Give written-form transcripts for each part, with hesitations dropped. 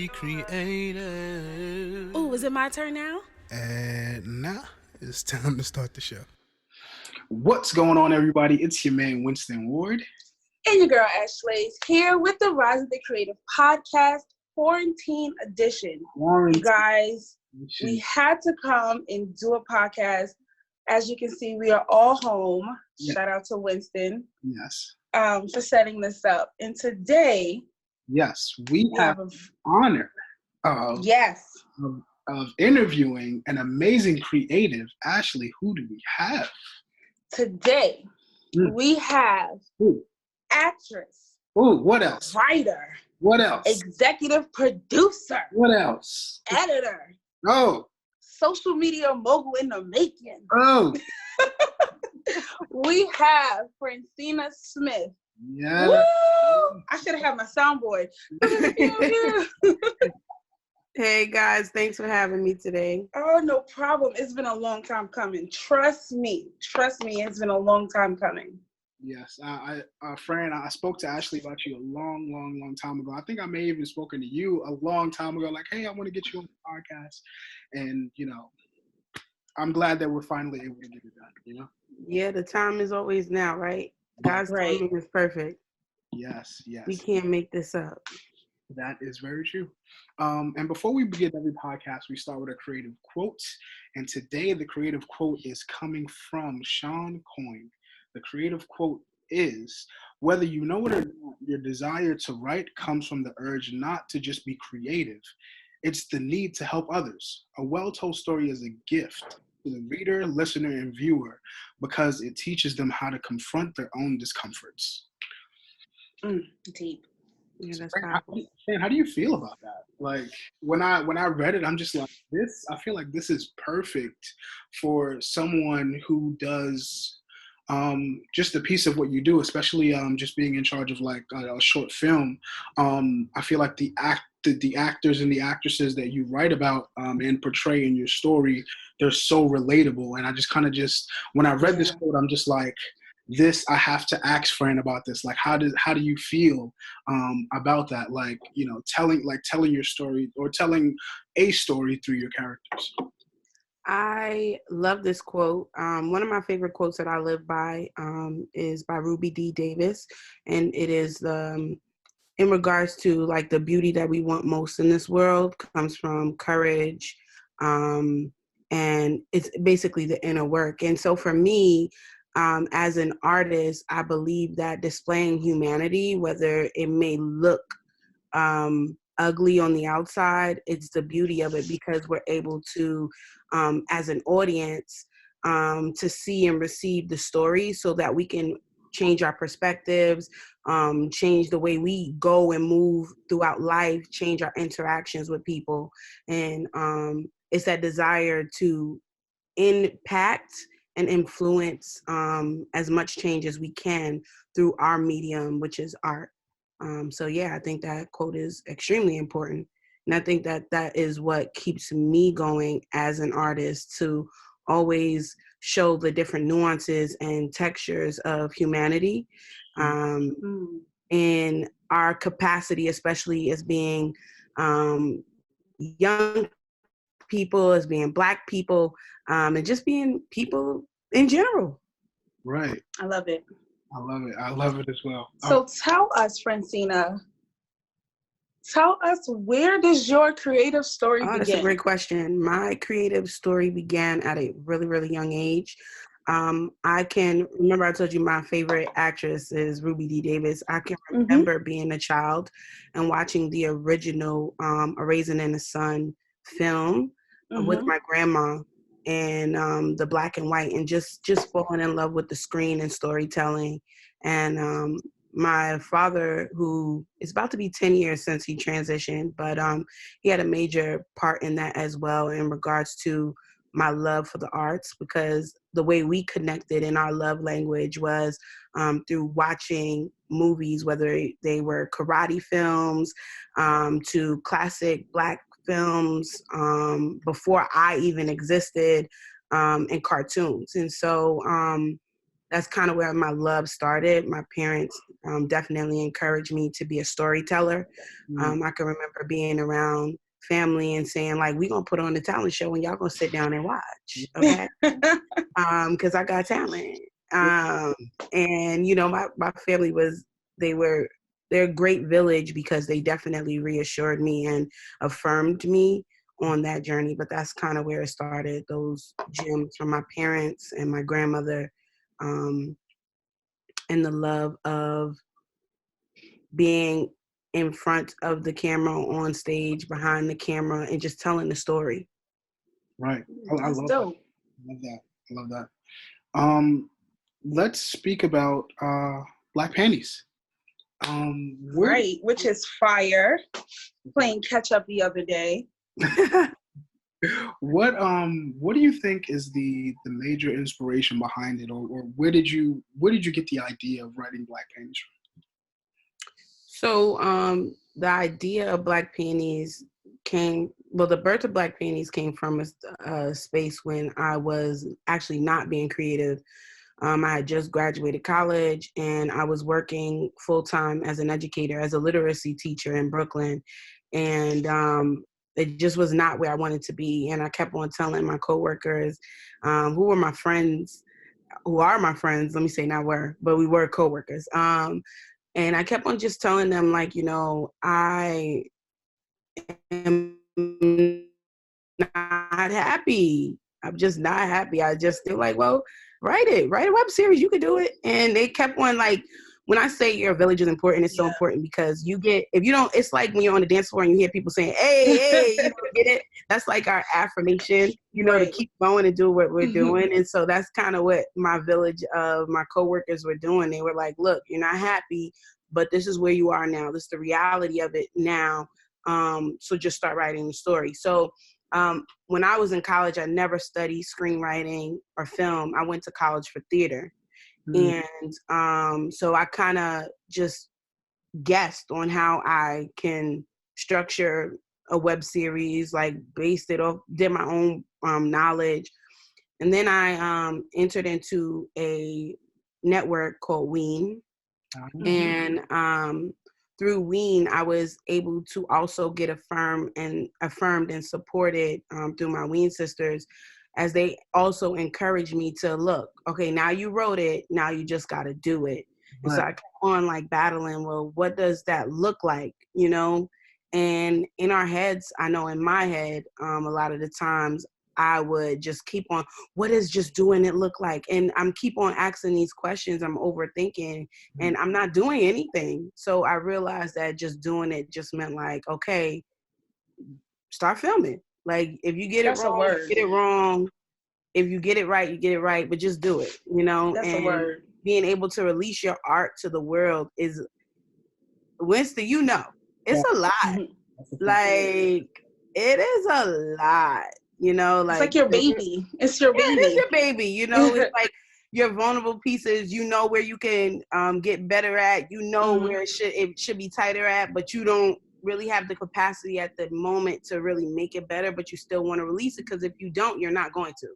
be creative. Ooh, is it my turn now? And now it's time to start the show. What's going on, everybody? It's your man, Winston Ward. And your girl, Ashley's here with the Rise of the Creative Podcast Quarantine Edition. You guys, we had to come and do a podcast. As you can see, we are all home. Yeah. Shout out to Winston. Yes. For setting this up. And today, yes, we have the honor of interviewing an amazing creative. Ashley, who do we have? Today, we have actress. Ooh, what else? Writer. What else? Executive producer. What else? Editor. Oh. Social media mogul in the making. Oh. We have Francina Smith. Yeah. Woo! I should have had my soundboard. Hey guys, thanks for having me today. Oh, no problem. It's been a long time coming. Trust me, it's been a long time coming. Yes, Fran, I spoke to Ashley about you a long time ago. I think I may have even spoken to you a long time ago, like, hey, I want to get you on the podcast. And, you know, I'm glad that we're finally able to get it done, you know? Yeah, the time is always now, right? God's timing is perfect. Yes. We can't make this up. That is very true. And before we begin every podcast, we start with a creative quote. And today the creative quote is coming from Sean Coyne. The creative quote is, whether you know it or not, your desire to write comes from the urge not to just be creative. It's the need to help others. A well-told story is a gift to the reader, listener, and viewer because it teaches them how to confront their own discomforts. Deep. Yeah, that's powerful. How do you feel about that? Like when I read it, I'm just like, I feel like this is perfect for someone who does just a piece of what you do, especially just being in charge of like a short film. I feel like the actors and the actresses that you write about and portray in your story, they're so relatable. And I just kind of when I read this quote, I'm just like, I have to ask Fran about this. Like, how do you feel about that? Like, you know, telling your story or telling a story through your characters. I love this quote. One of my favorite quotes that I live by is by Ruby D. Davis, and it is in regards to like the beauty that we want most in this world comes from courage, and it's basically the inner work. And so for me, as an artist, I believe that displaying humanity, whether it may look ugly on the outside, it's the beauty of it because we're able to, as an audience, to see and receive the story so that we can change our perspectives, change the way we go and move throughout life, change our interactions with people. And it's that desire to impact and influence as much change as we can through our medium, which is art. So yeah, I think that quote is extremely important. And I think that that is what keeps me going as an artist, to always show the different nuances and textures of humanity in our capacity, especially as being young people, as being Black people, and just being people in general. Right. I love it. I love it as well. So tell us, Francina, where does your creative story begin? That's a great question. My creative story began at a really, really young age. I can remember I told you my favorite actress is Ruby D. Davis. I can remember being a child and watching the original A Raisin in the Sun film with my grandma, and the black and white, and just falling in love with the screen and storytelling. And my father, who is about to be 10 years since he transitioned, but he had a major part in that as well in regards to my love for the arts, because the way we connected in our love language was through watching movies, whether they were karate films to classic Black films before I even existed, and cartoons. And so that's kind of where my love started. My parents definitely encouraged me to be a storyteller. I can remember being around family and saying, like, we gonna put on the talent show and y'all gonna sit down and watch, okay? Because I got talent. And, my family they're a great village because they definitely reassured me and affirmed me on that journey. But that's kind of where it started, those gems from my parents and my grandmother, and the love of being in front of the camera, on stage, behind the camera, and just telling the story. Right. I love that. I love that. Let's speak about Black Panties. Right, which is fire. Playing catch up the other day. What do you think is the major inspiration behind it, or where did you get the idea of writing Black Panties from? So the idea of Black Panties the birth of Black Panties came from a space when I was actually not being creative. I had just graduated college and I was working full-time as an educator, as a literacy teacher in Brooklyn. And it just was not where I wanted to be. And I kept on telling my coworkers, who were my friends, who are my friends, let me say not were, but we were coworkers. And I kept on just telling them, like, I am not happy. I'm just not happy. They're like, well, write a web series. You could do it. And they kept on, like, when I say your village is important, it's so important because it's like when you're on the dance floor and you hear people saying, hey, get it? That's like our affirmation, to keep going and do what we're doing. And so that's kind of what my village of my coworkers were doing. They were like, look, you're not happy, but this is where you are now. This is the reality of it now. So just start writing the story. So when I was in college, I never studied screenwriting or film. I went to college for theater. And so I kind of just guessed on how I can structure a web series, like based it off, did my own knowledge. And then I entered into a network called Ween. And through Ween, I was able to also get affirmed and supported through my Ween sisters, as they also encouraged me to look, okay, now you wrote it, now you just got to do it. And so I kept on like battling, well, what does that look like, And in our heads, I know in my head, a lot of the times I would just keep on, what does just doing it look like? And I'm keep on asking these questions, I'm overthinking, and I'm not doing anything. So I realized that just doing it just meant like, okay, start filming. Like, if you get it wrong, you get it wrong. If you get it right, you get it right, but just do it, That's and a word. Being able to release your art to the world is, Winston, it's a lot. Like, it is a lot, like. It's like your baby. It's your baby. It is your baby, It's like your vulnerable pieces, where you can get better at, where it should be tighter at, but you don't really have the capacity at the moment to really make it better, but you still want to release it, because if you don't, you're not going to.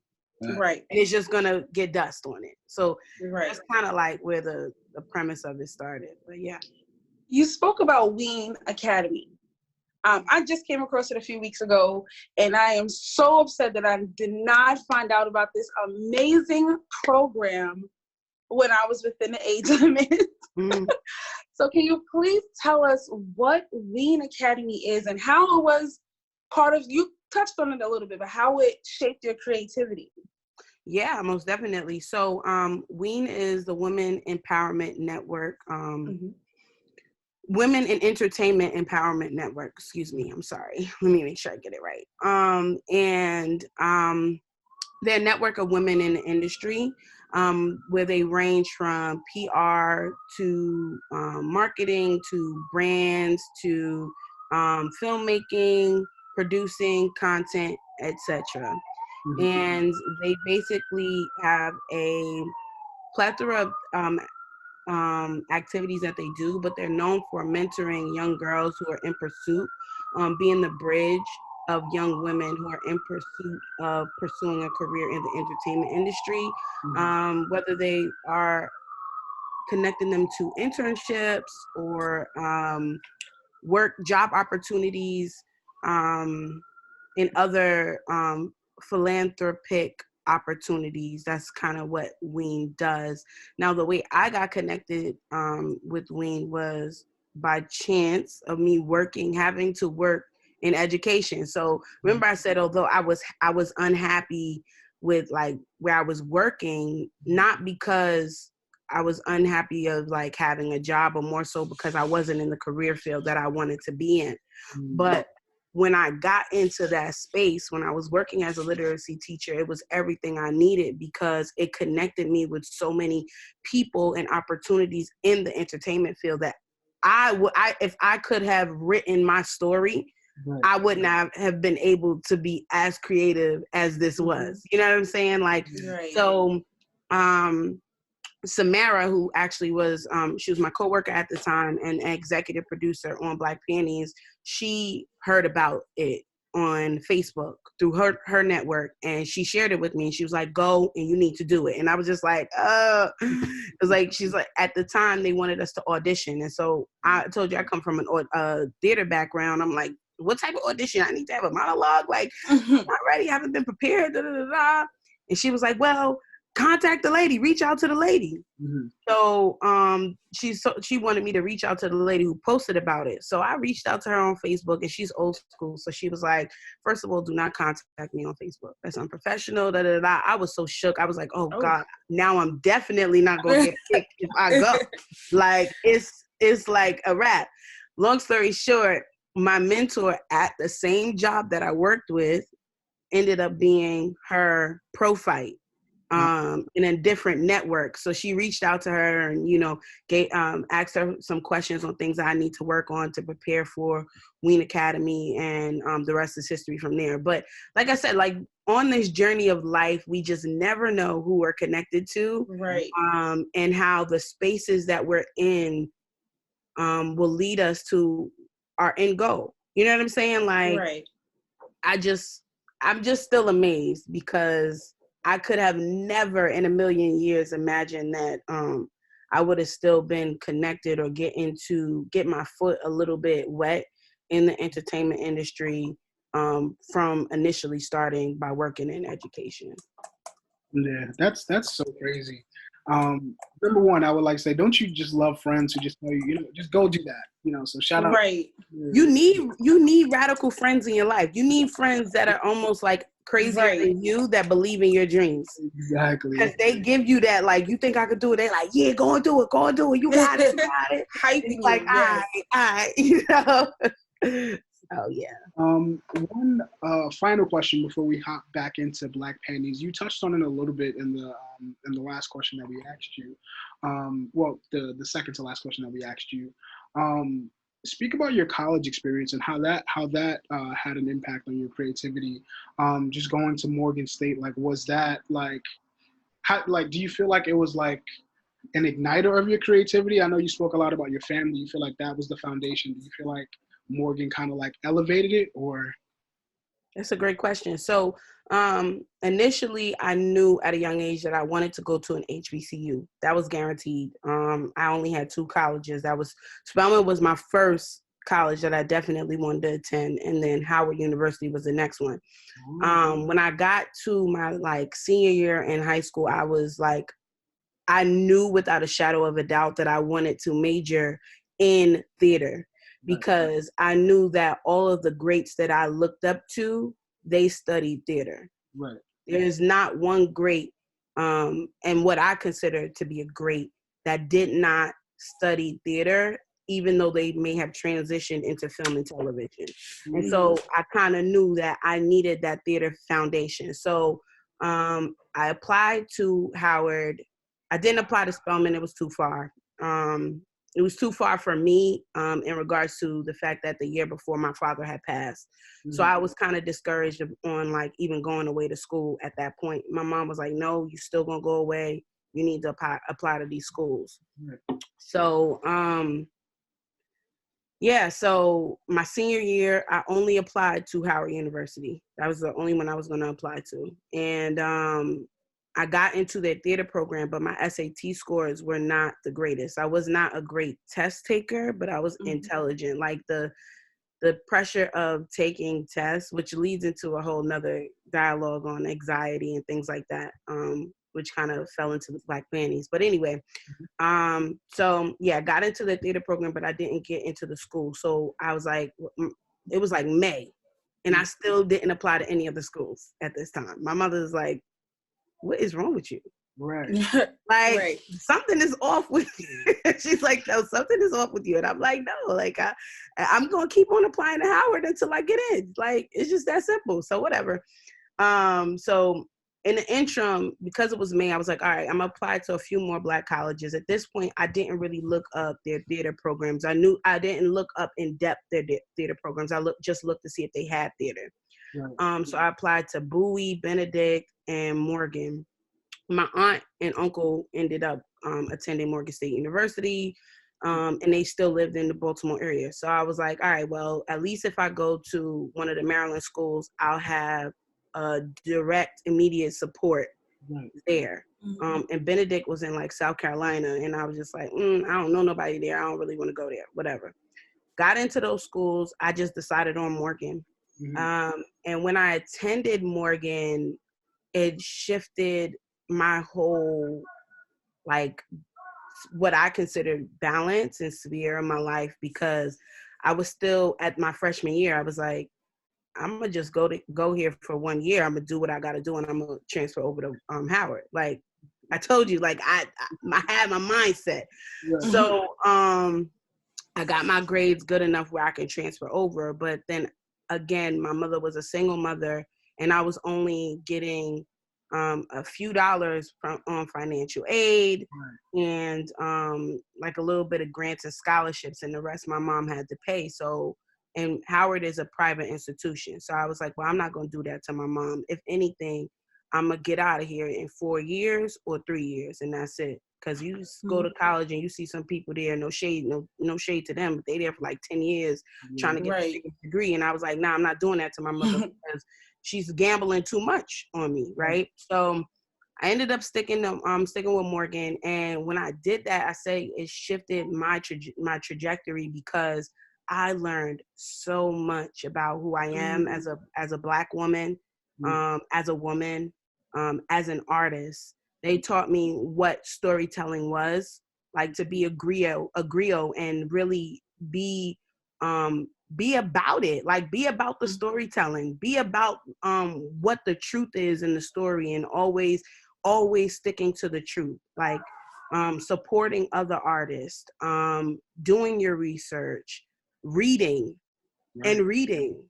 Right. And it's just gonna get dust on it. So that's kind of like where the premise of it started. But yeah. You spoke about Ween Academy. I just came across it a few weeks ago, and I am so upset that I did not find out about this amazing program when I was within the age limit. So can you please tell us what Ween Academy is and how it was part of, you touched on it a little bit, but how it shaped your creativity? Yeah, most definitely. So Ween is the Women Empowerment Network. Women in Entertainment Empowerment Network. Excuse me. I'm sorry. Let me make sure I get it right. And they're a network of women in the industry, where they range from PR to marketing to brands to filmmaking, producing content, etc. And they basically have a plethora of activities that they do, but they're known for mentoring young girls who are in pursuit, being the bridge of young women who are in pursuit of pursuing a career in the entertainment industry, whether they are connecting them to internships or job opportunities, and other philanthropic opportunities. That's kind of what Ween does. Now, the way I got connected with Ween was by chance of me having to work in education. So remember I said, although I was unhappy with like where I was working, not because I was unhappy of like having a job, or more so because I wasn't in the career field that I wanted to be in. But when I got into that space, when I was working as a literacy teacher, it was everything I needed, because it connected me with so many people and opportunities in the entertainment field that if I could have written my story, right, I wouldn't have been able to be as creative as this was. You know what I'm saying? Like, right. So, Samara, who actually was, she was my coworker at the time and executive producer on Black Panties, she heard about it on Facebook through her network, and she shared it with me, and she was like, go, and you need to do it. And I was just like, it was like, she's like, at the time they wanted us to audition. And so I told you I come from a theater background. I'm like, what type of audition? I need to have a monologue? Like, I'm not ready, I haven't been prepared, da, da, da, da. And she was like, well, contact the lady, reach out to the lady. Mm-hmm. So she wanted me to reach out to the lady who posted about it. So I reached out to her on Facebook, and she's old school. So she was like, first of all, do not contact me on Facebook. That's unprofessional. Da, da, da. I was so shook. I was like, oh God, now I'm definitely not going to get picked if I go. Like, it's like a wrap. Long story short, my mentor at the same job that I worked with ended up being her pro fight. In a different network. So she reached out to her and, asked her some questions on things I need to work on to prepare for Ween Academy, and the rest is history from there. But like I said, like on this journey of life, we just never know who we're connected to, right? And how the spaces that we're in will lead us to our end goal. You know what I'm saying? Like, right. I'm just still amazed, because I could have never in a million years imagined that I would have still been connected or get my foot a little bit wet in the entertainment industry from initially starting by working in education. Yeah, that's so crazy. Number one, I would like to say, don't you just love friends who just tell you, just go do that, so shout out. Right. You need radical friends in your life. You need friends that are almost like crazier than you, that believe in your dreams. Exactly. Because they give you that, like, you think I could do it? They're like, yeah, go and do it. You got it. Hyping you. Like, yes. Oh, yeah. One final question before we hop back into Black Panties. You touched on it a little bit in the last question that we asked you. The second to last question that we asked you. Speak about your college experience and how that had an impact on your creativity. Just going to Morgan State, like, was that like, do you feel like it was like an igniter of your creativity? I know you spoke a lot about your family. You feel like that was the foundation. Do you feel like Morgan kind of like elevated it, or? That's a great question. So initially I knew at a young age that I wanted to go to an HBCU. That was guaranteed. I only had 2 colleges. Spelman was my first college that I definitely wanted to attend, and then Howard University was the next one. When I got to my like senior year in high school, I was like, I knew without a shadow of a doubt that I wanted to major in theater, because I knew that all of the greats that I looked up to, they studied theater. Right. There's not one great, and what I consider to be a great, that did not study theater, even though they may have transitioned into film and television. Mm-hmm. And so I kind of knew that I needed that theater foundation. So I applied to Howard. I didn't apply to Spelman. It was too far. It was too far for me in regards to the fact that the year before my father had passed. Mm-hmm. So I was kind of discouraged on like even going away to school at that point. My mom was like, no, you're still going to go away. You need to apply to these schools. Mm-hmm. So, so my senior year, I only applied to Howard University. That was the only one I was going to apply to. And I got into their theater program, but my SAT scores were not the greatest. I was not a great test taker, but I was intelligent. Like the pressure of taking tests, which leads into a whole nother dialogue on anxiety and things like that, which kind of fell into the Black panties. But anyway, so yeah, got into the theater program, but I didn't get into the school. So I was like, it was like May, and I still didn't apply to any of the schools at this time. My mother's like, what is wrong with you? Right. Like something is off with you. She's like, no, something is off with you. And I'm like, no, like I'm going to keep on applying to Howard until I get in. Like, it's just that simple. So whatever. So in the interim, because it was May, I was like, all right, I'm applied to a few more Black colleges. At this point, I didn't really look up their theater programs. I didn't look up in depth their theater programs. I just looked to see if they had theater. Right. So I applied to Bowie, Benedict, and Morgan. My aunt and uncle ended up attending Morgan State University, and they still lived in the Baltimore area. So I was like, all right, well, at least if I go to one of the Maryland schools, I'll have direct, immediate support there. And Benedict was in like South Carolina, and I was just like, I don't know nobody there. I don't really want to go there, whatever. Got into those schools. I just decided on Morgan. And when I attended Morgan, it shifted my whole, like, what I considered balance and sphere in my life, because I was still at my freshman year. I was like, I'm gonna just go here for 1 year. I'm gonna do what I gotta do, and I'm gonna transfer over to Howard. Like I told you, like I had my mindset. Yeah. So I got my grades good enough where I can transfer over. But then again, my mother was a single mother, and I was only getting a few dollars on financial aid, and like a little bit of grants and scholarships, and the rest my mom had to pay. So, and Howard is a private institution. So I was like, well, I'm not going to do that to my mom. If anything, I'm going to get out of here in 4 years or 3 years, and that's it. Because you go to college and you see some people there, no shade to them, but they there for like 10 years trying to get a degree. And I was like, nah, I'm not doing that to my mother because she's gambling too much on me, right? So I ended up sticking with Morgan. And when I did that, I say it shifted my trajectory, because I learned so much about who I am as a Black woman, as a woman, as an artist. They taught me what storytelling was, like to be a griot and really be about it, like be about the storytelling, be about what the truth is in the story, and always sticking to the truth, like supporting other artists, doing your research, reading and reading.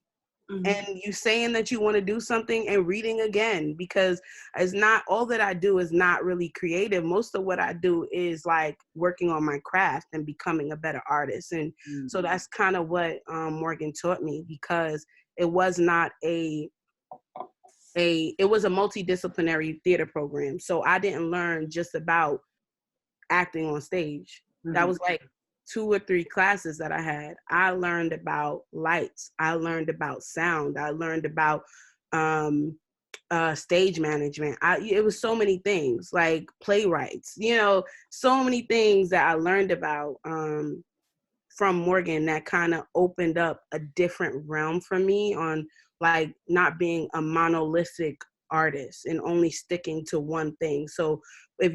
And you saying that you want to do something and reading again, because it's not all that I do is not really creative. Most of what I do is like working on my craft and becoming a better artist. And so that's kind of what Morgan taught me, because it was not it was a multidisciplinary theater program. So I didn't learn just about acting on stage. That was like 2 or 3 classes that I had. I learned about lights. I learned about sound. I learned about stage management. It was so many things, like playwrights, so many things that I learned about from Morgan that kind of opened up a different realm for me on like not being a monolithic artist and only sticking to one thing. So if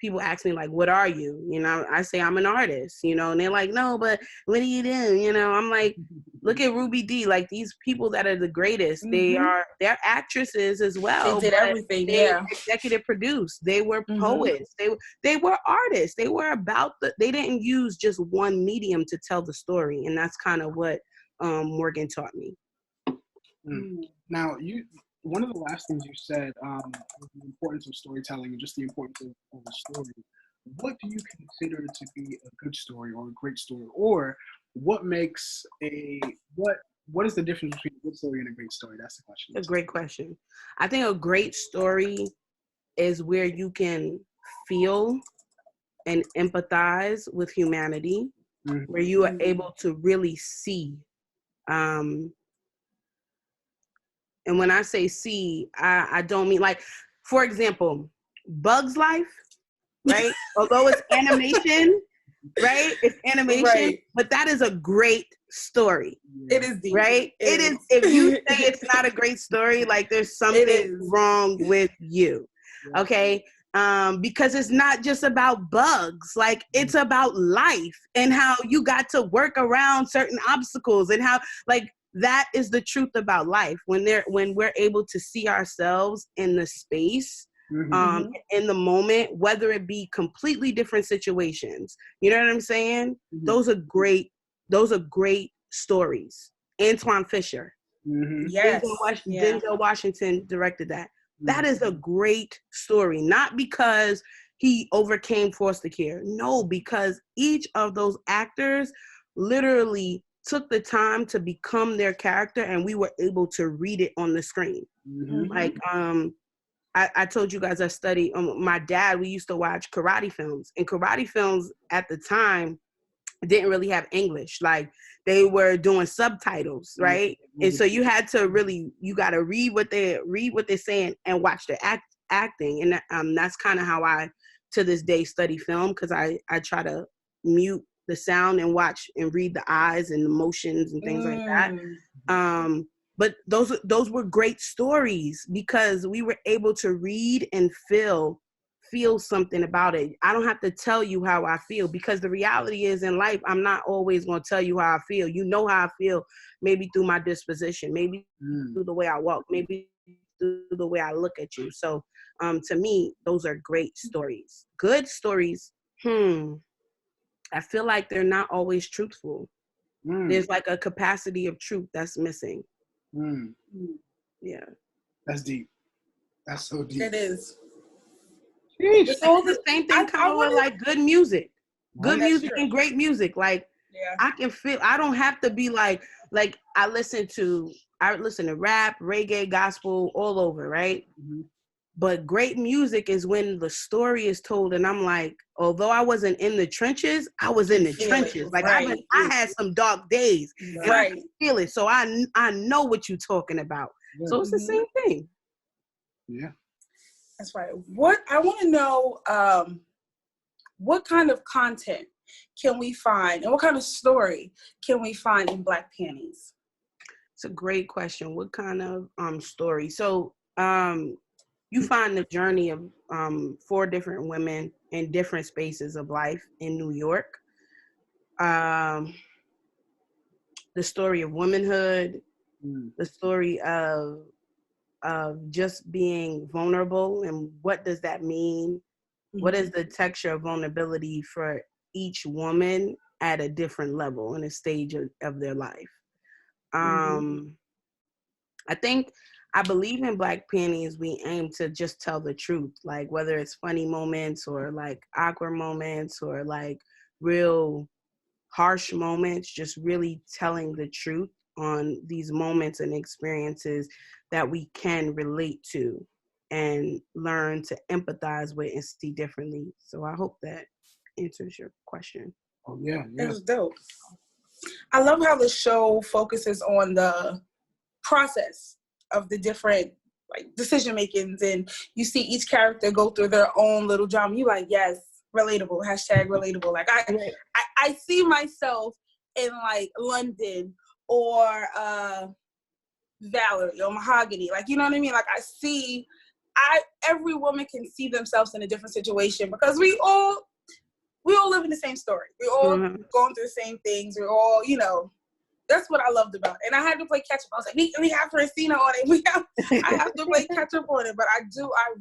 people ask me like, what are you? I say I'm an artist, and they're like, no, but what do you do? I'm like, look at Ruby D, like these people that are the greatest. They're actresses as well. They did everything. They executive produced. They were poets. They were artists. They were they didn't use just one medium to tell the story. And that's kind of what Morgan taught me. Now, one of the last things you said was the importance of storytelling and just the importance of a story. What do you consider to be a good story or a great story? Or what makes what is the difference between a good story and a great story? That's the question. A great question. I think a great story is where you can feel and empathize with humanity, where you are able to really see. And when I say see, I don't mean like, for example, Bug's Life, right? Although it's animation, right? It's animation, Right. but that is a great story. It is deep. Right? It is. If you say it's not a great story, like there's something wrong with you. Okay? Because it's not just about bugs. Like it's about life and how you got to work around certain obstacles and how like that is the truth about life. When we're able to see ourselves in the space, in the moment, whether it be completely different situations. You know what I'm saying? Those are great stories. Antoine Fisher. Yes. Denzel Washington directed that. That is a great story. Not because he overcame foster care. No, because each of those actors literally took the time to become their character and we were able to read it on the screen. Like, I told you guys I studied, my dad, we used to watch karate films. And karate films at the time didn't really have English. Like they were doing subtitles, right? And so you had to really, you got to read what they're saying and watch the acting. And that's kind of how I, to this day, study film, because I try to mute the sound and watch and read the eyes and the motions and things like that. But those were great stories because we were able to read and feel something about it. I don't have to tell you how I feel because the reality is in life, I'm not always going to tell you how I feel. You know how I feel, maybe through my disposition, maybe through the way I walk, maybe through the way I look at you. So to me, those are great stories. Good stories, I feel like they're not always truthful. There's like a capacity of truth that's missing. Yeah. That's deep. That's so deep. It is. It's all the same thing kind of with like good music. Good music and great music. Like I can feel, I don't have to be like I listen to rap, reggae, gospel, all over, right? But great music is when the story is told and I'm like, although I wasn't in the trenches, I was in the trenches. Like I had some dark days and I can feel it. So I know what you're talking about. So it's the same thing. Yeah. That's right. What I want to know, what kind of content can we find and what kind of story can we find in Black Panties? It's a great question. What kind of story? So you find the journey of 4 different women in different spaces of life in New York. The story of womanhood, the story of just being vulnerable and what does that mean? What is the texture of vulnerability for each woman at a different level and a stage of their life? I believe in Black Panties, we aim to just tell the truth, like whether it's funny moments or like awkward moments or like real harsh moments, just really telling the truth on these moments and experiences that we can relate to and learn to empathize with and see differently. So I hope that answers your question. Oh, yeah. It was dope. I love how the show focuses on the process of the different like decision makings, and you see each character go through their own little drama. You like, yes, relatable, #relatable. Like I see myself in like London or Valerie or Mahogany. Like, you know what I mean? Like every woman can see themselves in a different situation because we all live in the same story. We all going through the same things. We're all, that's what I loved about it. And I had to play catch up. I was like, we have Francina on it. I have to play catch up on it. But I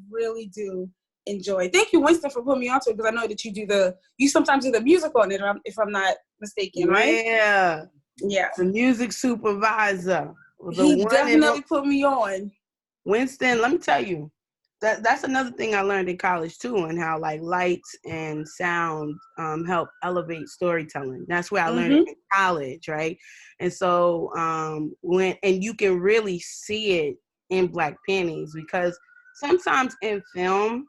really do enjoy it. Thank you, Winston, for putting me onto it because I know that you sometimes do the music on it if I'm not mistaken, right? Yeah. Yeah. The music supervisor. He definitely put me on. Winston, let me tell you, that's another thing I learned in college too, and how like lights and sound help elevate storytelling. That's where I learned it in college, right? And so and you can really see it in Black Panties because sometimes in film,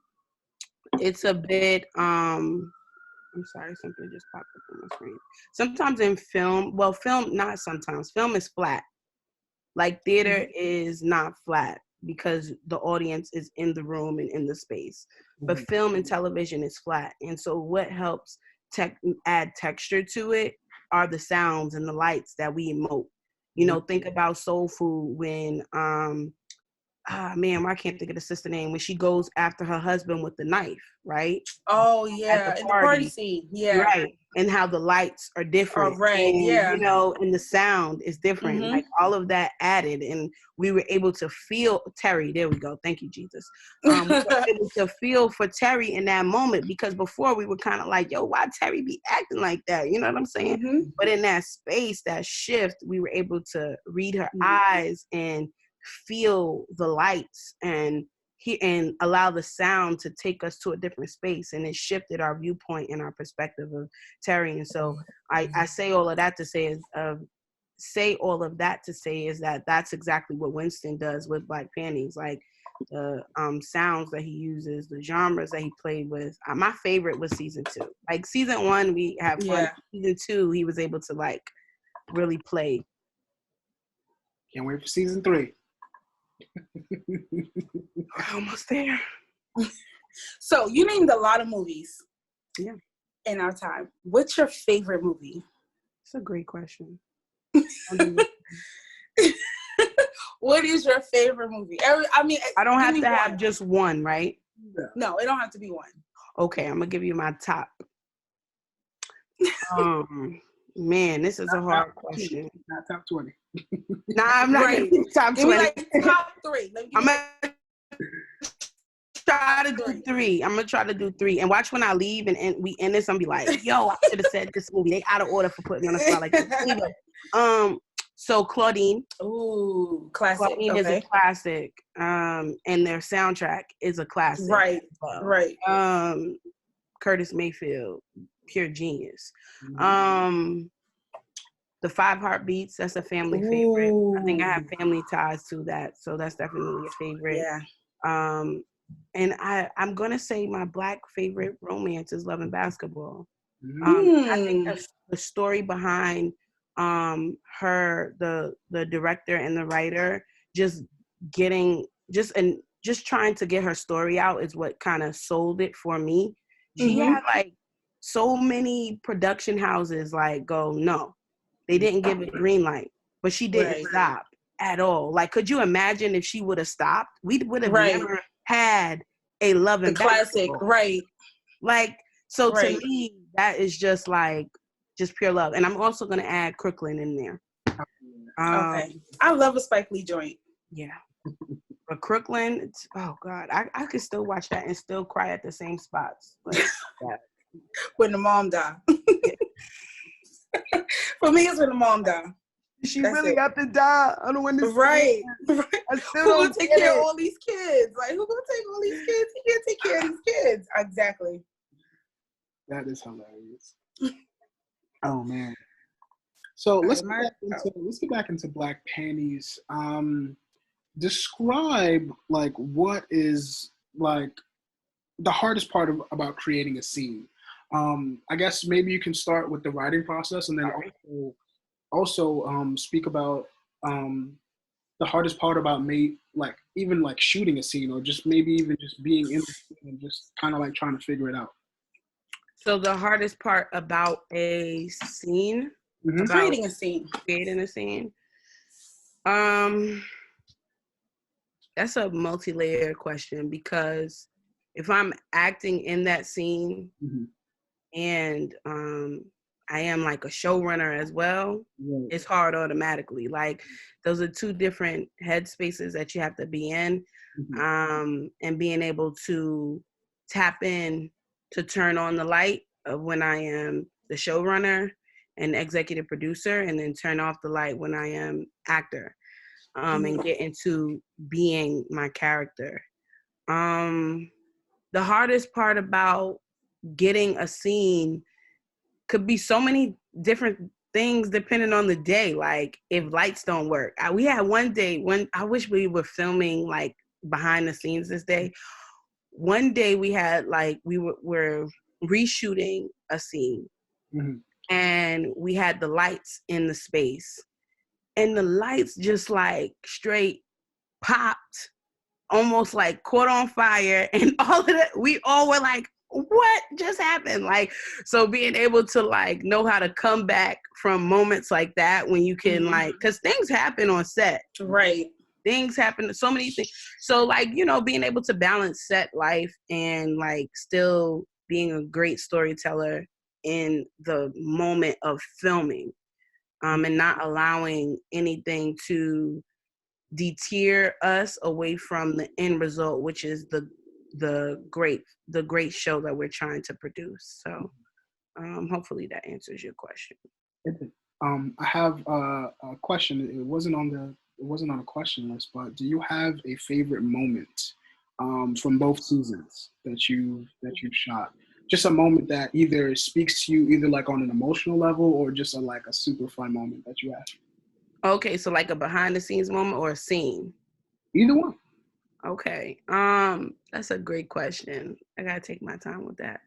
it's a bit I'm sorry, something just popped up on my screen. Sometimes in film, not sometimes, film is flat. Like theater is not flat. because the audience is in the room and in the space. But film and television is flat. And so what helps add texture to it are the sounds and the lights that we emote. You know, think about Soul Food when I can't think of the sister name, when she goes after her husband with the knife, right? Oh yeah, in the party scene. Yeah. Right. And how the lights are different. Oh, right, and, yeah. You know, and the sound is different. Like all of that added, and we were able to feel Terry. There we go. Thank you, Jesus. We were able to feel for Terry in that moment, because before we were kind of like, yo, why Terry be acting like that? You know what I'm saying? But in that space, that shift, we were able to read her eyes and feel the lights and allow the sound to take us to a different space, and it shifted our viewpoint and our perspective of Terry. And so I say all of that to say is that that's exactly what Winston does with Black Panties. Like the sounds that he uses, the genres that he played with. My favorite was season 2. Like season 1, we had fun. Yeah. Season 2, he was able to like really play. Can't wait for season 3. We're almost there. So you named a lot of movies. Yeah. In our time. What's your favorite movie? It's a great question. What is your favorite movie? I don't have to have just one, right? No, it don't have to be one. Okay, I'm gonna give you my top. Man, this is a hard question. Not top 20. Nah, I'm not gonna do top 20. Give me like top 3. I'm gonna try to do 3. I'm gonna try to do 3. And watch when I leave and we end this, I'm be like, yo, I should have said this movie. They out of order for putting me on the spot like this. Anyway, so Claudine. Ooh, classic. Claudine is a classic. And their soundtrack is a classic. Right. Well. Right. Curtis Mayfield, pure genius. The 5 Heartbeats, that's a family favorite. I think I have family ties to that, so that's definitely a favorite. Yeah. And I'm gonna say my Black favorite romance is Love and Basketball. I think the story behind the director and the writer just trying to get her story out is what kind of sold it for me. She had like so many production houses like go, no, they didn't give it green light, but she didn't stop at all. Like, could you imagine if she would have stopped? We would have never had a Love and classic, Basketball. right? Like, so to me, that is just pure love. And I'm also gonna add Crooklyn in there. Okay, I love a Spike Lee joint. Yeah. But Crooklyn, oh God, I could still watch that and still cry at the same spots. Like, when the mom died. For me, it's when the mom died. She really got to die. I don't understand. Right. Who gonna take care of all these kids? Like, who gonna take all these kids? He can't take care of these kids. Exactly. That is hilarious. Oh man. So let's get back into Black Panties. Describe like what is like the hardest part about creating a scene. I guess maybe you can start with the writing process, and then also speak about the hardest part about even shooting a scene, or just maybe even just being in the scene and just kind of like trying to figure it out. So the hardest part about a scene, creating a scene. That's a multi-layered question, because if I'm acting in that scene and I am like a showrunner as well, it's hard automatically. Like, those are 2 different headspaces that you have to be in, and being able to tap in to turn on the light of when I am the showrunner and executive producer, and then turn off the light when I am actor, and get into being my character. The hardest part about getting a scene could be so many different things depending on the day. Like, if lights don't work. We had one day when I wish we were filming like behind the scenes this day. One day we had we were reshooting a scene, and we had the lights in the space, and the lights just like straight popped almost like caught on fire, and all of that, we all were like, what just happened? Like, so being able to like know how to come back from moments like that when you can like, because things happen on set. Right. Things happen, so many things. So like, you know, being able to balance set life and like still being a great storyteller in the moment of filming, and not allowing anything to deter us away from the end result, which is the great show that we're trying to produce. So hopefully that answers your question. I have a question. It wasn't on a question list, but do you have a favorite moment from both seasons that you've shot? Just a moment that either speaks to you either like on an emotional level or just like a super fun moment that you have. Okay, so like a behind the scenes moment or a scene? Either one. Okay. That's a great question. I gotta take my time with that.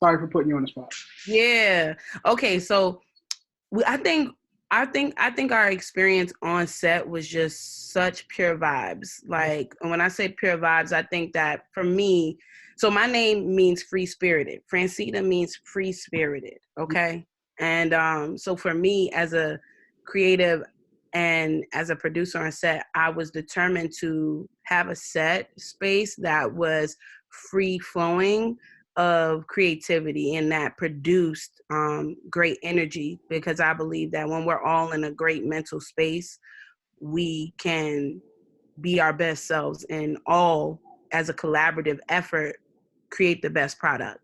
Sorry for putting you on the spot. Yeah. Okay, so I think our experience on set was just such pure vibes. Like, and when I say pure vibes, I think that for me, so my name means free spirited. Francina means free spirited. Okay. And so for me as a creative and as a producer on set, I was determined to have a set space that was free flowing of creativity and that produced great energy, because I believe that when we're all in a great mental space, we can be our best selves and all as a collaborative effort create the best product.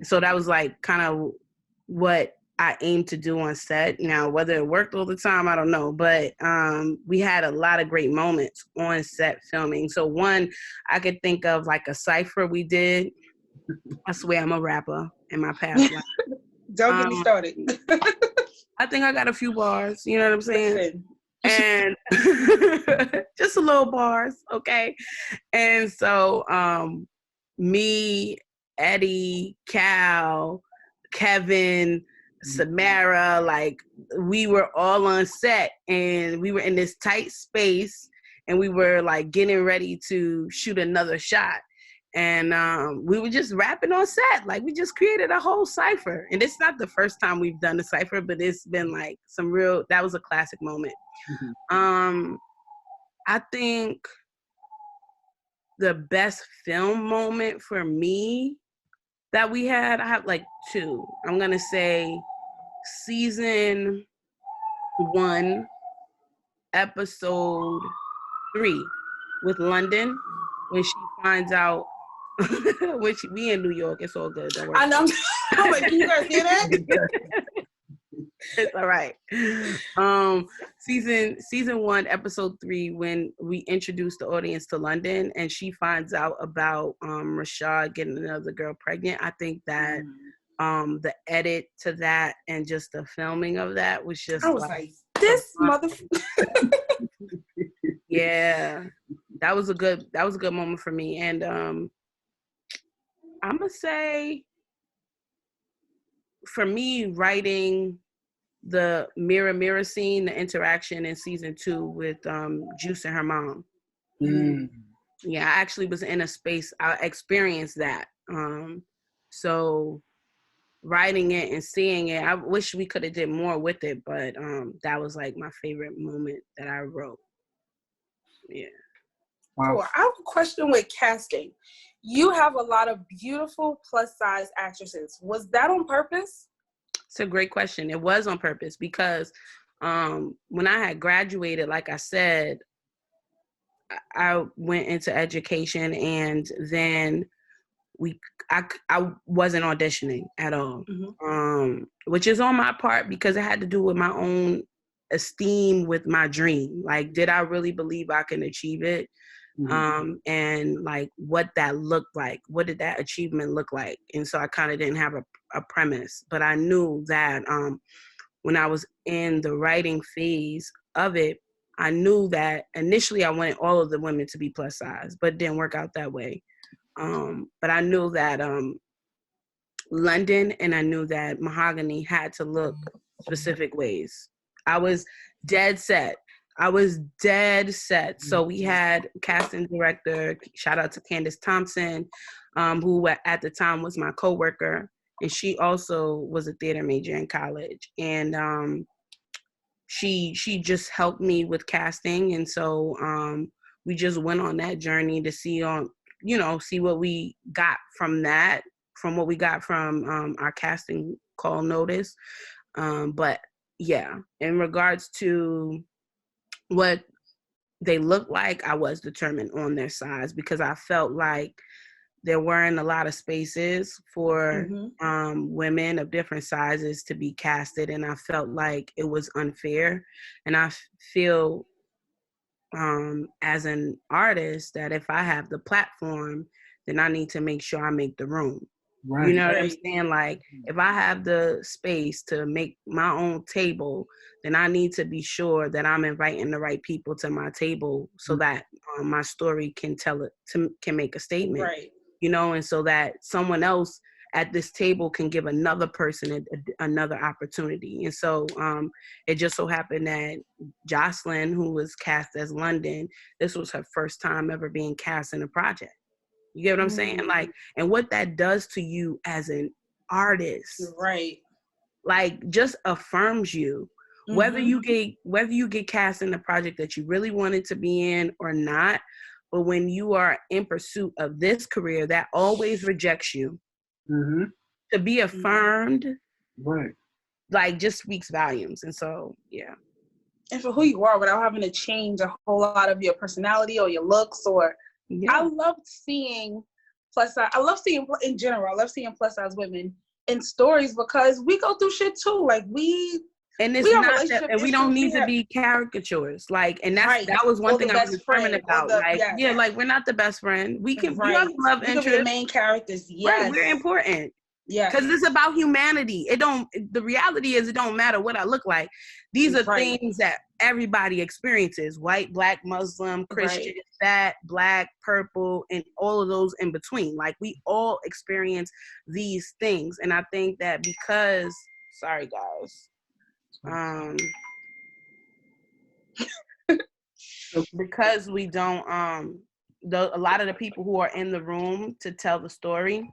So that was like kind of what I aim to do on set. Now, whether it worked all the time, I don't know, but we had a lot of great moments on set filming. So one, I could think of like a cypher we did. I swear I'm a rapper in my past life. Don't get me started. I think I got a few bars, you know what I'm saying? And just a little bars, okay? And so me, Eddie, Cal, Kevin, Samara, like we were all on set and we were in this tight space and we were like getting ready to shoot another shot. And we were just rapping on set. Like we just created a whole cipher. And it's not the first time we've done a cipher, but it's been like that was a classic moment. I think the best film moment for me that we had, I have like two. I'm going to say season 1, episode 3 with London, when she finds out, which we in New York, it's all good. Don't worry. I know. I'm like, can you guys hear that? It's all right. Season 1, episode 3, when we introduce the audience to London and she finds out about Rashad getting another girl pregnant. I think that the edit to that and just the filming of that was just I was like this motherfucker. Yeah. That was a good moment for me. And I'm gonna say for me, writing the mirror scene, the interaction in season 2 with Juice and her mom. Yeah, I actually was in a space, I experienced that. So writing it and seeing it, I wish we could have did more with it, but that was like my favorite moment that I wrote. Yeah. Wow. Cool. I have a question with casting. You have a lot of beautiful plus size actresses. Was that on purpose? It's a great question. It was on purpose because when I had graduated, like I said, I went into education and then I wasn't auditioning at all, which is on my part because it had to do with my own esteem with my dream. Like, did I really believe I can achieve it? And like what that looked like, what did that achievement look like? And so I kind of didn't have a premise, but I knew that when I was in the writing phase of it, I knew that initially I wanted all of the women to be plus size, but it didn't work out that way. But I knew that London and I knew that Mahogany had to look specific ways. I was dead set. I was dead set. So we had casting director, shout out to Candace Thompson, who at the time was my coworker, and she also was a theater major in college. And she just helped me with casting, and so we just went on that journey to see what we got from that, from what we got from our casting call notice. But yeah, in regards to what they looked like, I was determined on their size because I felt like there weren't a lot of spaces for women of different sizes to be casted, and I felt like it was unfair. And I feel as an artist that if I have the platform, then I need to make sure I make the room. Right. You know what I'm saying? Like, if I have the space to make my own table, then I need to be sure that I'm inviting the right people to my table so that my story can can make a statement. Right. You know, and so that someone else at this table can give another person another opportunity. And so it just so happened that Jocelyn, who was cast as London, this was her first time ever being cast in a project. You get what I'm saying? Like, and what that does to you as an artist, right? Like, just affirms you, whether you get cast in the project that you really wanted to be in or not. But when you are in pursuit of this career that always rejects you, to be affirmed, right, like, just speaks volumes. And so, yeah. And for who you are, without having to change a whole lot of your personality or your looks, or I loved seeing plus size. I love seeing in general. I love seeing plus size women in stories because we go through shit too. Like we not that, and we don't need to be caricatures. Like, and that was one thing I was determined about. Like we're not the best friend. We can be love interest. Be the main characters. Yes, right, we're important. Yeah, because it's about humanity. The reality is, it don't matter what I look like. These are things that everybody experiences: white, black, Muslim, Christian, fat, black, purple, and all of those in between. Like, we all experience these things. And I think that because, sorry guys, because we don't, a lot of the people who are in the room to tell the story,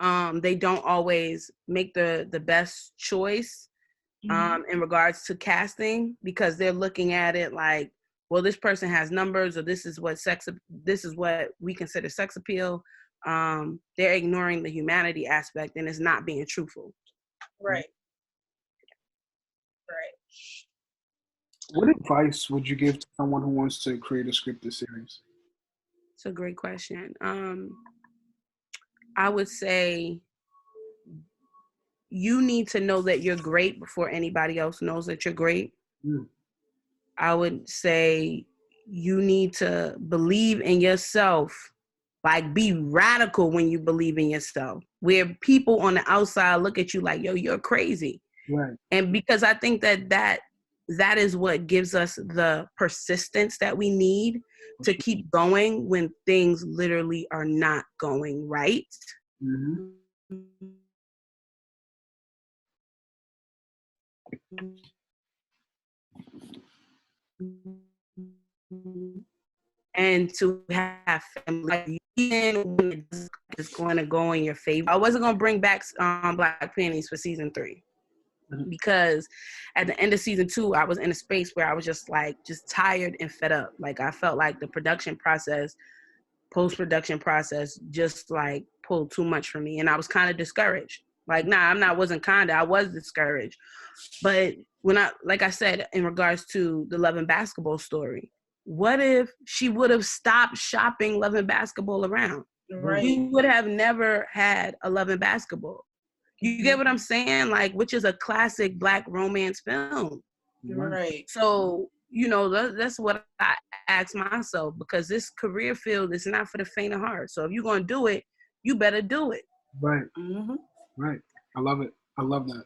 they don't always make the best choice in regards to casting, because they're looking at it like, well, this person has numbers, or this is what we consider sex appeal. They're ignoring the humanity aspect, and it's not being truthful. Right. What advice would you give to someone who wants to create a scripted series? It's a great question. I would say you need to know that you're great before anybody else knows that you're great. I would say you need to believe in yourself, like be radical when you believe in yourself, where people on the outside look at you like, yo, you're crazy. Right. And because I think that is what gives us the persistence that we need to keep going when things literally are not going right. And to have family, even when it's going to go in your favor. I wasn't going to bring back Black Panties for season 3. Because at the end of season 2, I was in a space where I was just tired and fed up. Like, I felt like the post-production process just like pulled too much from me, and I was kind of discouraged. Like, I was discouraged. But like I said, in regards to the Love and Basketball story, what if she would have stopped shopping Love and Basketball around? Right. We would have never had a Love and Basketball. You get what I'm saying? Like, which is a classic Black romance film. Right. So, that's what I ask myself, because this career field is not for the faint of heart. So if you're going to do it, you better do it. Right. Right. I love it. I love that.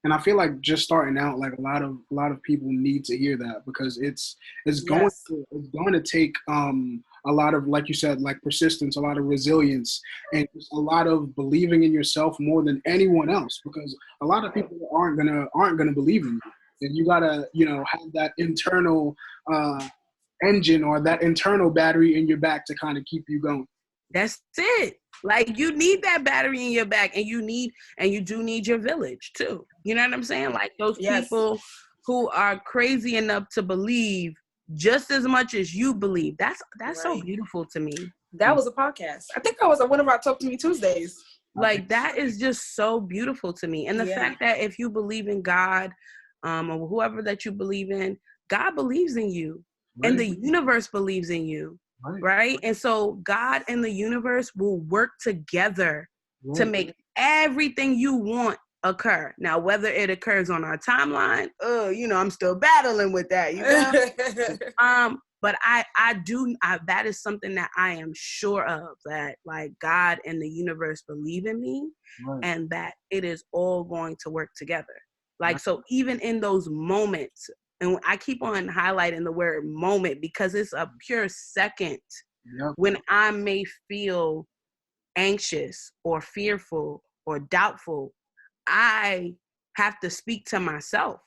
And I feel like just starting out, like a lot of people need to hear that, because it's going to take a lot of, like you said, like persistence, a lot of resilience, and a lot of believing in yourself more than anyone else, because a lot of people aren't gonna believe in you. and you gotta, have that internal engine or that internal battery in your back to kind of keep you going. That's it. Like, you need that battery in your back, and you do need your village too. You know what I'm saying? Like, those people who are crazy enough to believe just as much as you believe. That's so beautiful to me. That was a podcast. I think that was one of our Talk to Me Tuesdays. Like, that is just so beautiful to me. And the fact that if you believe in God, or whoever that you believe in, God believes in you, and the universe believes in you. Right. And so God and the universe will work together to make everything you want occur. Now, whether it occurs on our timeline, I'm still battling with that, but that is something that I am sure of, that like God and the universe believe in me, and that it is all going to work together. Like, so even in those moments, and I keep on highlighting the word moment, because it's a pure second when I may feel anxious or fearful or doubtful, I have to speak to myself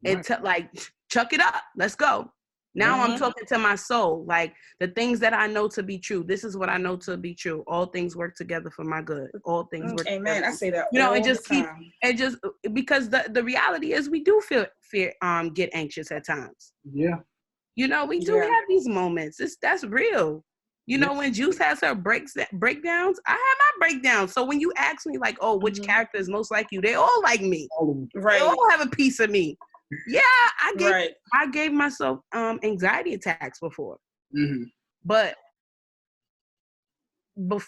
and like, chuck it up. Let's go. Now I'm talking to my soul, like the things that I know to be true. This is what I know to be true. All things work together for my good. All things work Amen. together. I say that because the reality is we do fear, get anxious at times. Yeah. We do have these moments. That's real. When Juice has her breakdowns, I have my breakdowns. So when you ask me like, oh, which character is most like you? They all like me. They all have a piece of me. Yeah, I gave myself anxiety attacks before, but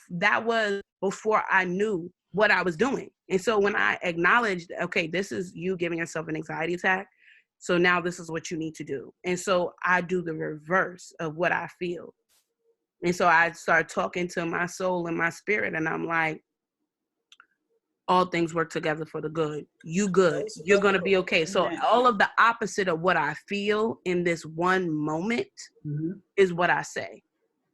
that was before I knew what I was doing. And so when I acknowledged, okay, this is you giving yourself an anxiety attack, so now this is what you need to do. And so I do the reverse of what I feel. And so I start talking to my soul and my spirit, and I'm like, all things work together for the good. You good. You're going to be okay. So all of the opposite of what I feel in this one moment is what I say.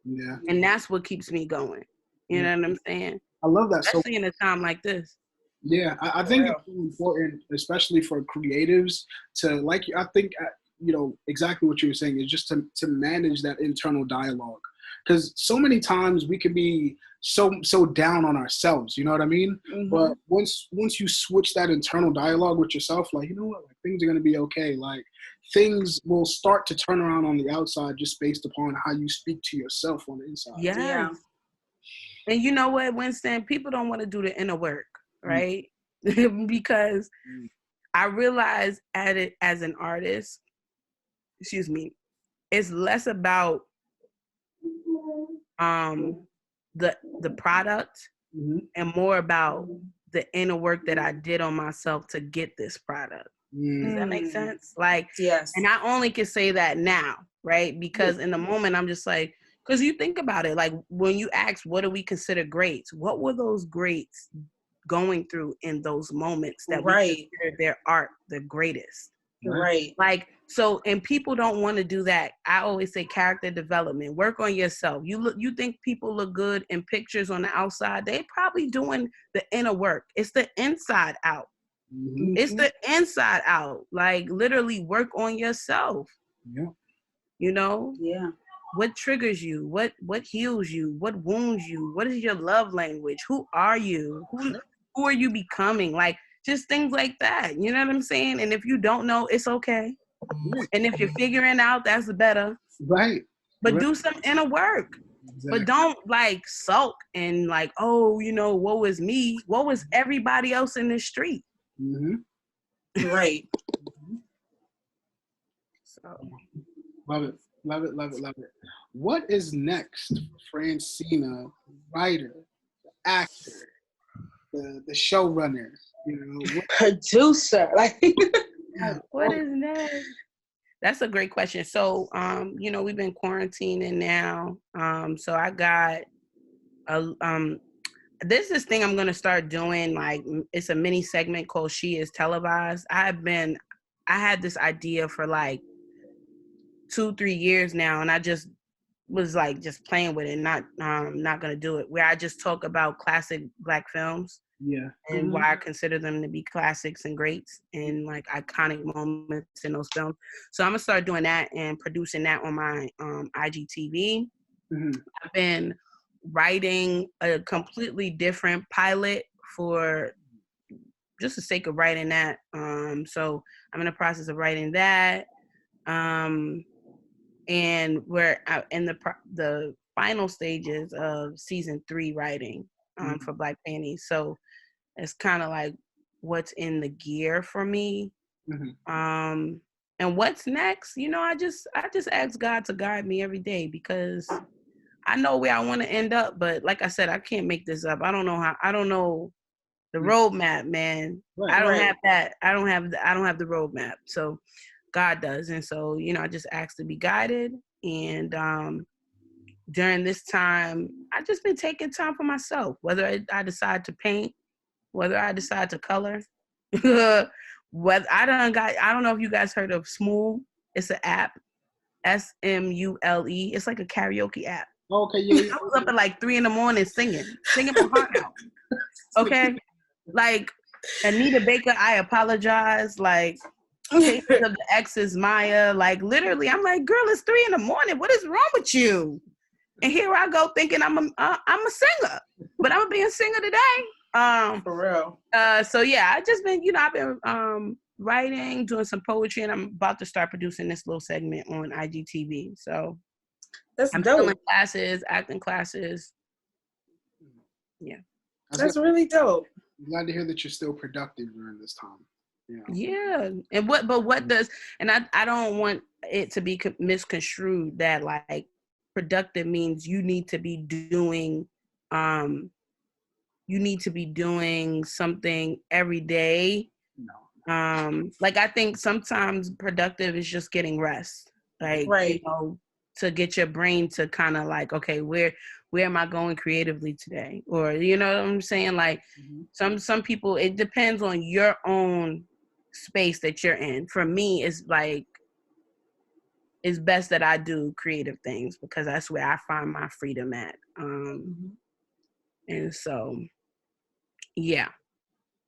Yeah. And that's what keeps me going. You know what I'm saying? I love that. Especially in a time like this. Yeah, I think it's really important, especially for creatives, to I think, exactly what you were saying is just to manage that internal dialogue. Because so many times we can be so down on ourselves, you know what I mean? But once you switch that internal dialogue with yourself, like, you know what, like, things are going to be okay. Like, things will start to turn around on the outside just based upon how you speak to yourself on the inside. Yeah. And you know what, Winston? People don't want to do the inner work, right? Because I realize as an artist, it's less about the product and more about the inner work that I did on myself to get this product. Does that make sense? Like, yes. And I only can say that now, right? Because in the moment I'm just like, because you think about it, like when you ask, what do we consider greats? What were those greats going through in those moments that we consider their art the greatest? Right. Like, so, and people don't want to do that. I always say character development, work on yourself. You think people look good in pictures on the outside? They probably doing the inner work. It's the inside out. It's the inside out. Like, literally work on yourself. Yeah. Yeah. What triggers you? What heals you? What wounds you? What is your love language? Who are you? Who are you becoming? Like, just things like that. You know what I'm saying? And if you don't know, it's okay. And if you're figuring out, that's better. Right. But do some inner work. Exactly. But don't like sulk and like, oh, woe is me. Woe is everybody else in the street. Right. So love it. Love it, love it, love it. What is next for Francina, writer, the actor, the showrunner, producer? Like, what is next? That's a great question. So, we've been quarantining now. So I got this thing I'm gonna start doing. Like, it's a mini segment called "She Is Televised." I had this idea for like 2-3 years now, and I just was like just playing with it, not gonna do it. Where I just talk about classic Black films and why I consider them to be classics and greats and like iconic moments in those films. So I'm gonna start doing that and producing that on my IGTV. I've been writing a completely different pilot for just the sake of writing that. So I'm in the process of writing that. And we're in the final stages of season 3 writing for Black Panties. So it's kind of like what's in the gear for me. And what's next? You know, I just ask God to guide me every day because I know where I want to end up. But like I said, I can't make this up. I don't know the roadmap, man. I don't have that. I don't have the roadmap. So God does. And so, you know, I just ask to be guided. And during this time, I just been taking time for myself, whether I decide to paint, whether I decide to color, whether I don't know if you guys heard of Smule. It's an app, SMULE. It's like a karaoke app. Okay, yeah. I was up at like 3 a.m. singing my heart out. Okay, like Anita Baker, I apologize. Like Cases of the Exes, Maya. Like literally, I'm like, girl, it's 3 a.m. What is wrong with you? And here I go thinking I'm a singer, but I'm being a singer today. For real. So yeah, I just been, you know, I've been writing, doing some poetry, and I'm about to start producing this little segment on IGTV. So I'm still in classes, acting classes. Yeah. That's really dope. I'm glad to hear that you're still productive during this time. Yeah. And what does, and I don't want it to be misconstrued that like productive means you need to be doing something every day. No. Like I think sometimes productive is just getting rest. Like, you know, to get your brain to kind of like, okay, where am I going creatively today? Or, you know what I'm saying? Like some people, it depends on your own space that you're in. For me, it's like, it's best that I do creative things because that's where I find my freedom at. And so, yeah.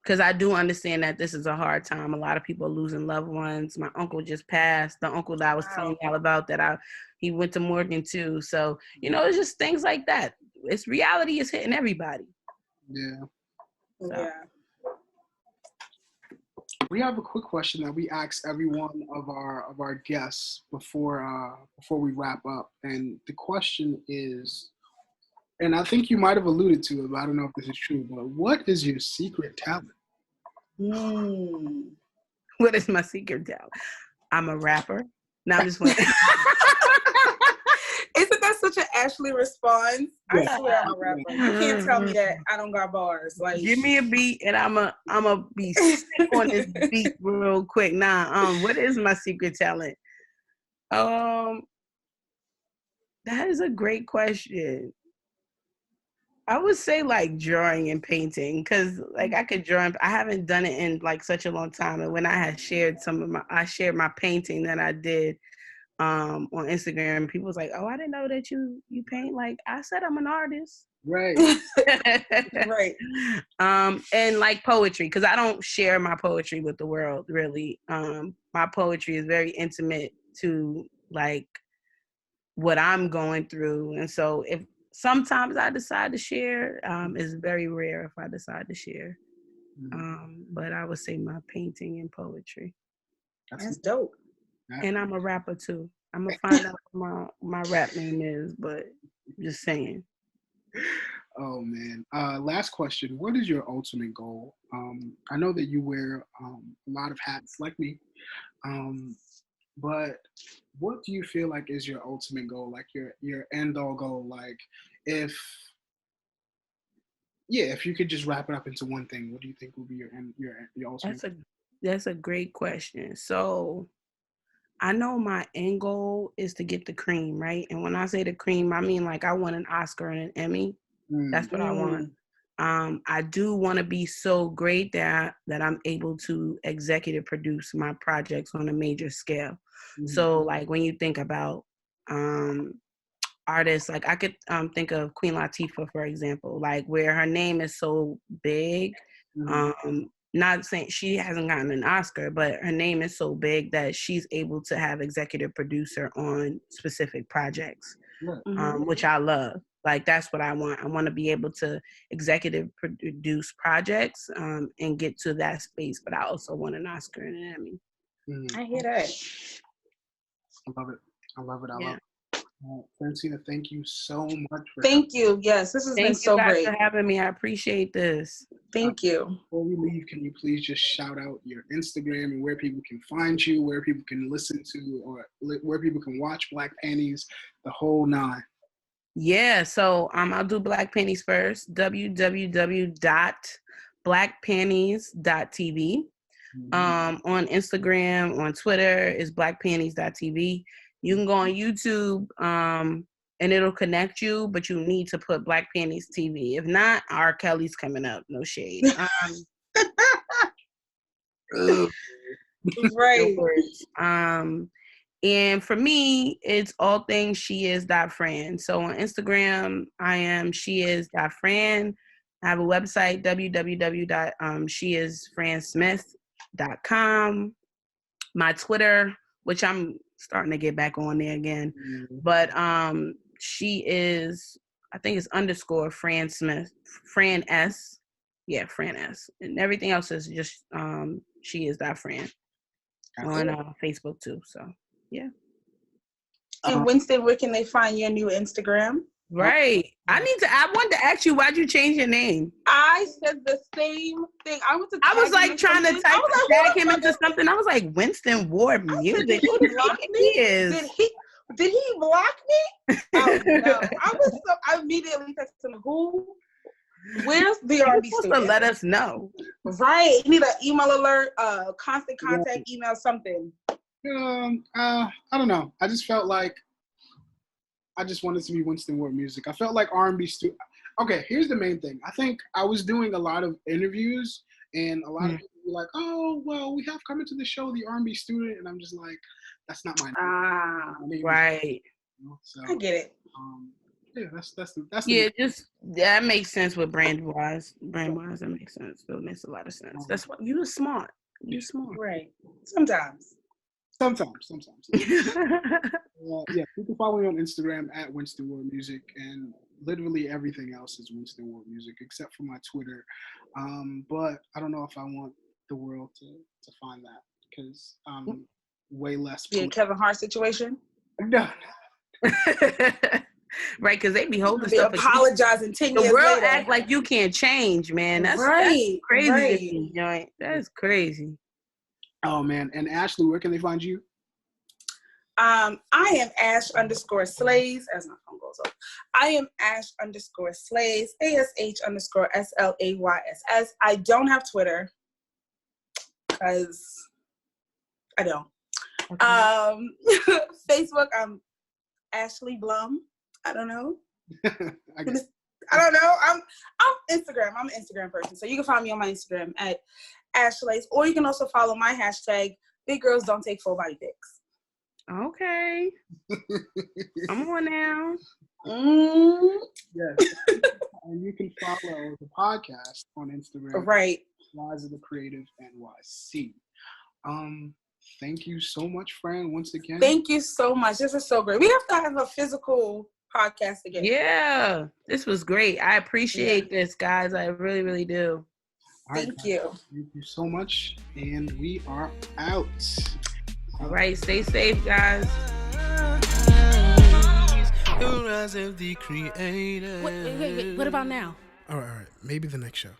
Because I do understand that this is a hard time. A lot of people are losing loved ones. My uncle just passed. The uncle that I was telling y'all about he went to Morgan too. So, you know, it's just things like that. It's reality is hitting everybody. Yeah. So. Yeah. We have a quick question that we ask every one of our guests before we wrap up. And the question is, and I think you might have alluded to it, but I don't know if this is true, but what is your secret talent? What is my secret talent? I'm a rapper. No, I'm just playing. Isn't that such an Ashley response? Yeah. I swear I'm a rapper. You can't tell me that I don't got bars. Like, give me a beat and I'm a be sick on this beat real quick. Nah, what is my secret talent? That is a great question. I would say like drawing and painting because like I could draw. I haven't done it in like such a long time. And when I had shared I shared my painting that I did on Instagram. People was like, "Oh, I didn't know that you paint." Like I said, I'm an artist. Right. right. And like poetry because I don't share my poetry with the world really. My poetry is very intimate to like what I'm going through, and so if sometimes I decide to share. It's very rare if I decide to share. But I would say my painting and poetry. That's dope. And I'm a rapper too. I'm gonna find out what my rap name is, but just saying. Oh man. Last question. What is your ultimate goal? I know that you wear a lot of hats like me. But what do you feel like is your ultimate goal? Like your end all goal? Like if you could just wrap it up into one thing, what do you think would be your ultimate? That's a great question. So I know my end goal is to get the cream, right? And when I say the cream, I mean like I want an Oscar and an Emmy. That's what I want. I do want to be so great that I'm able to executive produce my projects on a major scale. So like when you think about artists, like I could think of Queen Latifah, for example, like where her name is so big. Not saying she hasn't gotten an Oscar, but her name is so big that she's able to have executive producer on specific projects, which I love. Like, that's what I want. I want to be able to executive produce projects and get to that space, but I also want an Oscar and an Emmy. I hear that. I love it. I love it. Francina, thank you so much. Thank you. Yes, this has been so great. Thank you guys for having me. I appreciate this. Thank you. Before we leave, can you please just shout out your Instagram and where people can find you, where people can listen to, or where people can watch Black Panties, the whole nine? Yeah, so I'll do Black Panties first. www.blackpanties.tv. On Instagram, on Twitter is blackpanties.tv. You can go on YouTube and it'll connect you, but you need to put Black Panties TV. If not, R. Kelly's coming up. No shade. Right. And for me, it's all things sheis.fran. So on Instagram, I am sheis.fran. I have a website, www.sheisfransmith.com. My Twitter, which I'm starting to get back on there again. But she is, I think it's _ Fran Smith, Fran S. Yeah, Fran S. And everything else is just sheis.fran on Facebook too. So, yeah. And Winston, where can they find your new Instagram? Right. I wanted to ask you, why'd you change your name? I said the same thing. I was like trying to tag him into something. I was like, Winston Ward Music. Who the fuck he is? Did he block me? Oh no. I immediately texted him, where's the R&B studio? To let us know. Right. You need an email alert, constant contact, email, something. I don't know. I just felt like I just wanted to be Winston Ward Music. I felt like R&B studio. Okay, here's the main thing. I think I was doing a lot of interviews, and a lot of people were like, "Oh, well, we have come into the show, the R&B student," and I'm just like, "That's not my name." Right. So, I get it. Yeah, that's that makes sense with brand wise. That makes sense. That makes a lot of sense. That's what you were smart. You're smart. Right. Sometimes. Yeah, you can follow me on Instagram at Winston Ward Music, and literally everything else is Winston Ward Music except for my Twitter. But I don't know if I want the world to find that, because I'm way less. Yeah, Kevin Hart situation. No. Right, because they be holding stuff. Apologizing 10 years later. The world later. act like you can't change, man. That's crazy. Right. That's crazy. Oh man, and Ashley, where can they find you? I am Ash_Slays, as my phone goes off. I am Ash_Slays, ASH_SLAYSS. I don't have Twitter because I don't. Okay. Facebook, I'm Ashley Blum. I don't know. I don't know. I'm Instagram. I'm an Instagram person, so you can find me on my Instagram at Ashlays, or you can also follow my hashtag, Big Girls Don't Take Full Body Pics. Okay. Come on now. Yes. And you can follow the podcast on Instagram. Right. Rise of the Creative NYC. Thank you so much, Fran, once again. Thank you so much. This is so great. We have to have a physical podcast again. Yeah. This was great. I appreciate this, guys. I really, really do. Thank you. Thank you so much. And we are out. All right. Stay safe, guys. The rise of the creator. Wait. What about now? All right. Maybe the next show.